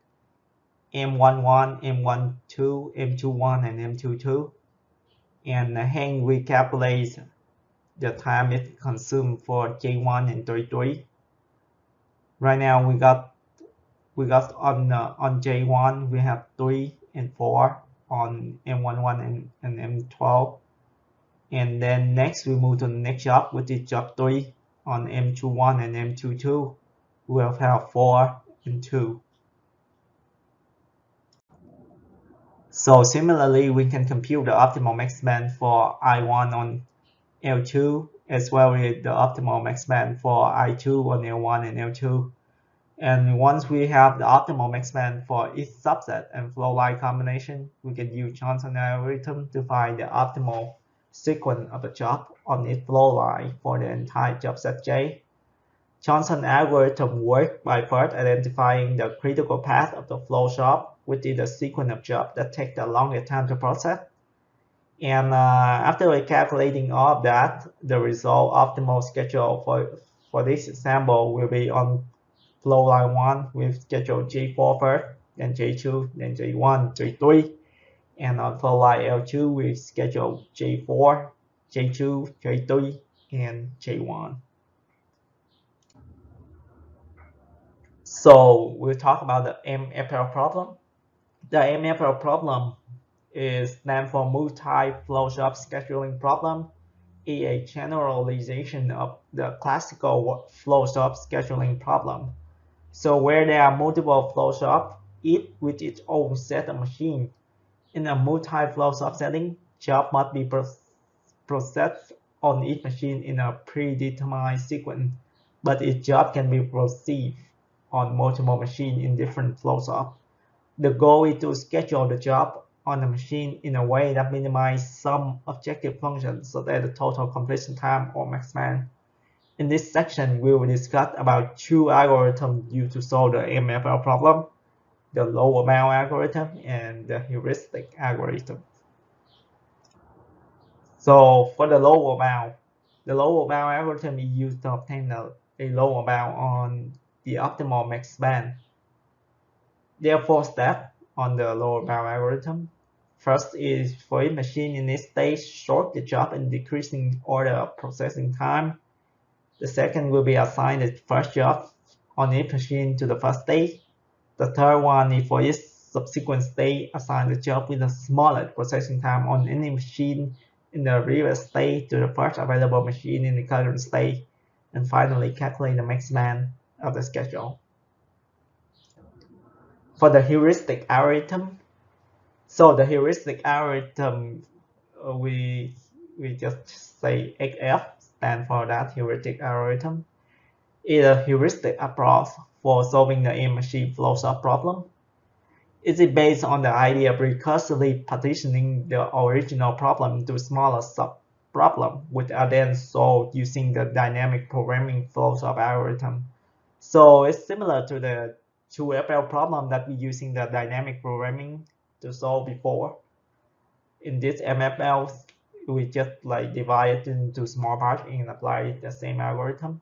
M11, M12, M21, and M22. And hence we calculate the time it consumed for J1 and J3. Right now we got on J1 we have 3 and 4 on M11 and M12, And then next we move to the next job, which is job 3 on M21 and M22. We'll have 4 and 2. So similarly, we can compute the optimal max band for I1 on L2 as well as the optimal max band for I2 on L1 and L2. And once we have the optimal max band for each subset and flow line combination, we can use Chun-Cheng algorithm to find the optimal sequence of the job on each flow line for the entire job set J. Chun-Cheng algorithm works by first identifying the critical path of the Flowshop, which is the sequence of jobs that take the longest time to process. And after calculating all of that, the result optimal schedule for this example will be on flow line 1 with schedule J4 first, then J2, then J1, J3. And on flow line L2 with schedule J4, J2, J3, and J1. So we'll talk about the MFL problem. The MFL problem stands for multi-flowshop scheduling problem, a generalization of the classical flowshop scheduling problem. So where there are multiple flowshops, each with its own set of machines, in a multi-flowshop setting, job must be processed on each machine in a predetermined sequence, but each job can be processed on multiple machines in different flowshops. The goal is to schedule the job on the machine in a way that minimizes some objective functions so that the total completion time or max band. In this section, we will discuss about two algorithms used to solve the MFL problem, the lower bound algorithm and the heuristic algorithm. So for the lower bound algorithm is used to obtain a lower bound on the optimal max band. There are 4 steps on the lower bound algorithm. First is for each machine in this stage, sort the job in decreasing order of processing time. The second will be assign the first job on each machine to the first stage. The third one is for each subsequent stage, assign the job with the smallest processing time on any machine in the previous stage to the first available machine in the current stage. And finally, calculate the max band of the schedule. For the heuristic algorithm, so the heuristic algorithm, we just say XF, stand for that heuristic algorithm, is a heuristic approach for solving the in-machine flowshop problem. It is based on the idea of recursively partitioning the original problem into smaller sub-problems, which are then solved using the dynamic programming flowshop algorithm. So it's similar to the 2FL problem that we're using the dynamic programming to solve before. In this MFL, we just divide it into small parts and apply the same algorithm.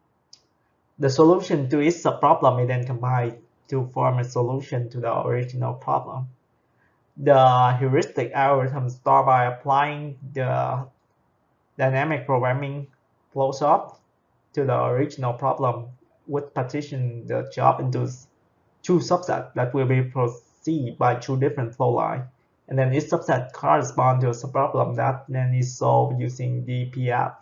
The solution to each subproblem is then combined to form a solution to the original problem. The heuristic algorithm starts by applying the dynamic programming flowshop to the original problem, which partition the job into 2 subsets that will be processed by 2 different flow lines. And then each subset corresponds to a subproblem that then is solved using DPF.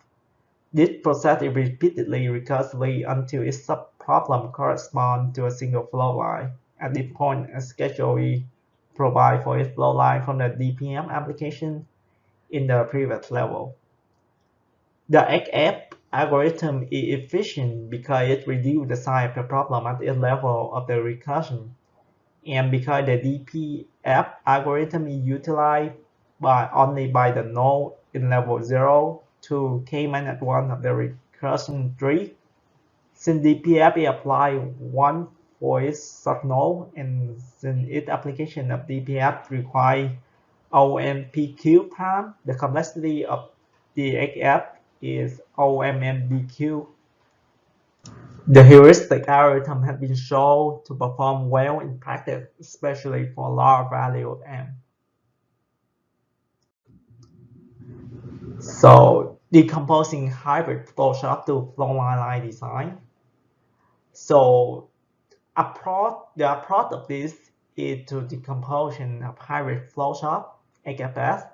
This process is repeatedly recursively until each subproblem corresponds to a single flow line. At this point, a schedule is provided for each flow line from the DPM application in the previous level. The XF algorithm is efficient because it reduces the size of the problem at each level of the recursion, and because the DPF algorithm is utilized only by the node in level 0 to k-1 of the recursion tree. Since DPF is applied one for each subnode, and since its application of DPF requires OMPQ prime, the complexity of the XF is OMNDQ. The heuristic algorithm has been shown to perform well in practice, especially for large value M. So decomposing hybrid flowshop to flow line design. So the approach of this is to decomposition of hybrid flowshop, HFS,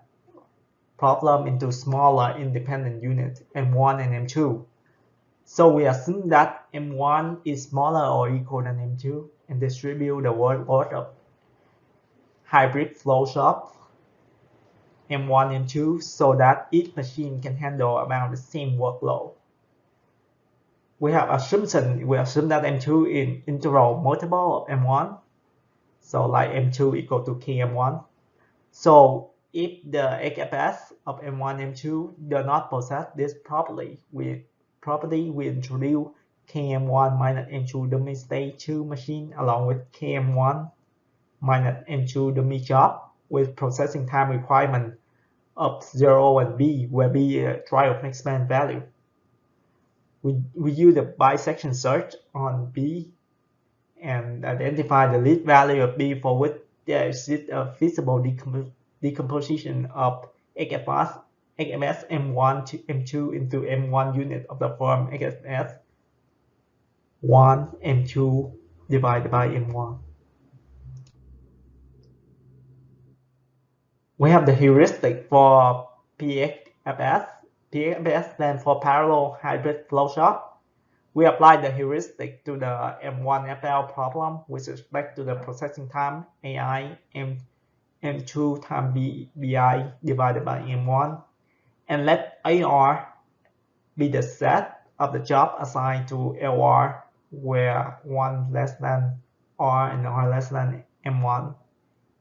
problem into smaller independent units, M1 and M2. So we assume that M1 is smaller or equal than M2 and distribute the workload of hybrid Flowshops M1 and M2 so that each machine can handle about the same workload. We assume that M2 is integral multiple of M1, so like M2 equal to KM1. So if the XFS of M1 and M2 do not possess this property, we introduce KM1 minus M2 dummy state 2 machine along with KM1 minus M2 dummy job with processing time requirement of 0 and B, where B is a trial placement value. We use the bisection search on B and identify the least value of B for which there exists a feasible decomposition of XFS M1 to M2 into M1 unit of the form XFS 1 M2 divided by M1. We have the heuristic for PXFS. PXFS stands for Parallel Hybrid Flowshop. We apply the heuristic to the M1FL problem with respect to the processing time AI M2 times BI divided by M1, and let AR be the set of the job assigned to LR where 1 less than R and R less than M1.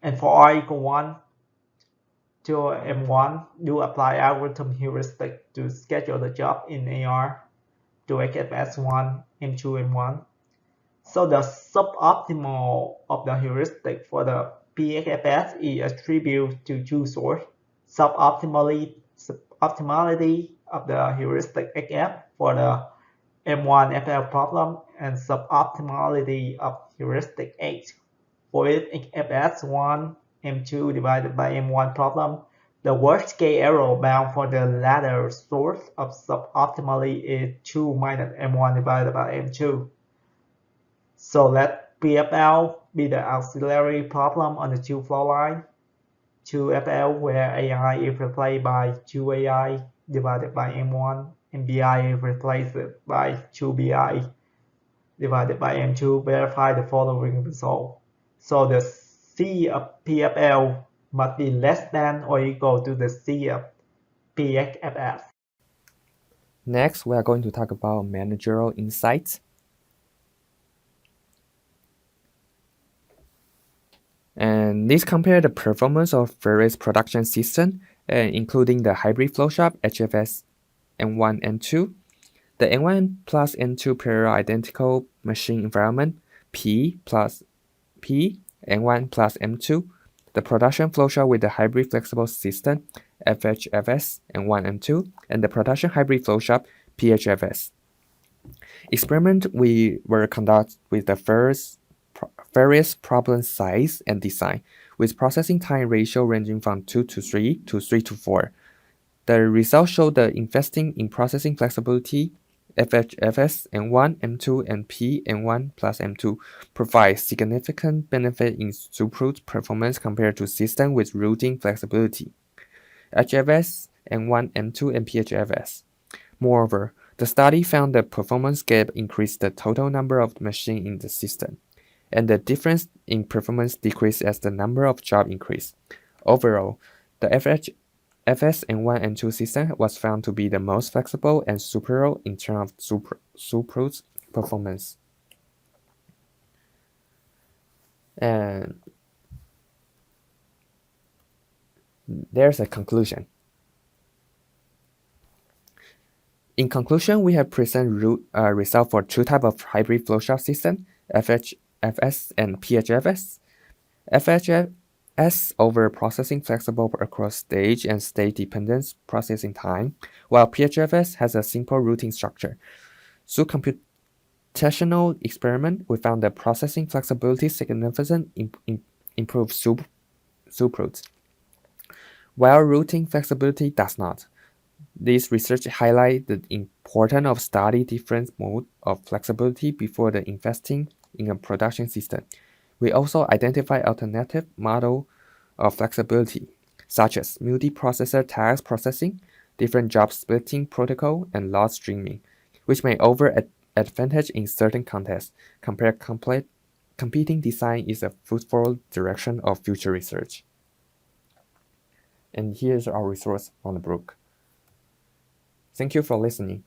And for R equal 1 to M1, do apply algorithm heuristic to schedule the job in AR to XFS1, M2, M1. So the suboptimal of the heuristic for the PXFS is attributed to two sources: suboptimality of the heuristic XF for the M1 FL problem and suboptimality of heuristic H for its XFS1 M2 divided by M1 problem. The worst case error bound for the latter source of suboptimally is 2 minus M1 divided by M2. So let PFL be the auxiliary problem on the 2 flow line, 2FL where AI is replaced by 2AI divided by M1 and BI is replaced by 2BI divided by M2. Verify the following result. So the C of PFL must be less than or equal to the C of PXFS. Next, we are going to talk about managerial insights. And these compare the performance of various production systems, including the hybrid flowshop, HFS, N1 and N2, the N1 plus N2 parallel identical machine environment, P plus P, N1 plus M2, the production flowchart with the hybrid flexible system, FHFS, N1 and N2, and the production hybrid flowchart, PHFS. Experiment we were conducted with the various problem size and design, with processing time ratio ranging from 2 to 3 to 3 to 4. The results show the investing in processing flexibility, FHFS, N1, M2, and P, N1 plus M2 provide significant benefit in throughput performance compared to systems with routing flexibility, HFS, N1, M2, and PHFS. Moreover, the study found the performance gap increased the total number of machines in the system, and the difference in performance decreased as the number of jobs increased. Overall, the FS N1 and N2 system was found to be the most flexible and superior in terms of throughput performance. And there's a conclusion. In conclusion, we have presented results for two types of hybrid flowchart system, FHFS and PHFS. FHFS over processing flexible across stage and state dependent processing time, while PHFS has a simple routing structure. Through computational experiment, we found that processing flexibility significantly improves throughput, while routing flexibility does not. This research highlights the importance of study different modes of flexibility before the investing in a production system. We also identify alternative model of flexibility. such as multiprocessor task processing, different job splitting protocol, and load streaming, which may offer advantage in certain contexts. Competing design is a fruitful direction of future research. And here's our resource on the book. Thank you for listening.